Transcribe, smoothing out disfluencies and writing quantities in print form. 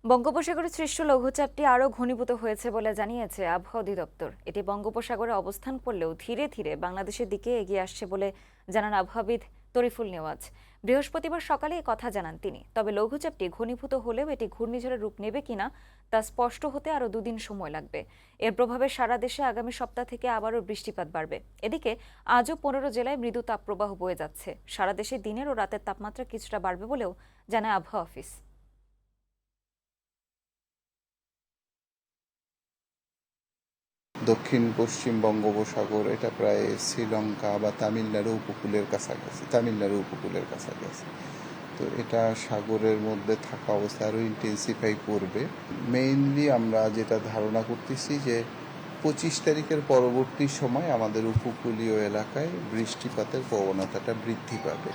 বঙ্গোপসাগরে সৃষ্ট লঘুচাপটি আরও ঘনীভূত হয়েছে বলে জানিয়েছে আবহাওয়া অধিদপ্তর। এটি বঙ্গোপসাগরে অবস্থান করলেও ধীরে ধীরে বাংলাদেশের দিকে এগিয়ে আসছে বলে জানান আবহাওয়াবিদ তরিফুল নেওয়াজ। বৃহস্পতিবার সকালে এই কথা জানান তিনি। তবে লঘুচাপটি ঘনীভূত হলেও এটি ঘূর্ণিঝড়ের রূপ নেবে কিনা তা স্পষ্ট হতে আরও দুদিন সময় লাগবে। এর প্রভাবে সারা দেশে আগামী সপ্তাহ থেকে আবারও বৃষ্টিপাত বাড়বে। এদিকে আজও 15 জেলায় মৃদু তাপপ্রবাহ বয়ে যাচ্ছে। সারা দেশে দিনের ও রাতের তাপমাত্রা কিছুটা বাড়বে বলেও জানায় আবহাওয়া অফিস। দক্ষিণ পশ্চিম বঙ্গোপসাগর এটা প্রায় শ্রীলঙ্কা বা তামিলনাড়ু উপকূলের কাছাকাছি। তো এটা সাগরের মধ্যে থাকা অবস্থায় আরও ইন্টেন্সিফাই করবে। মেইনলি আমরা যেটা ধারণা করতেছি যে 25 তারিখের পরবর্তী সময় আমাদের উপকূলীয় এলাকায় বৃষ্টিপাতের প্রবণতাটা বৃদ্ধি পাবে।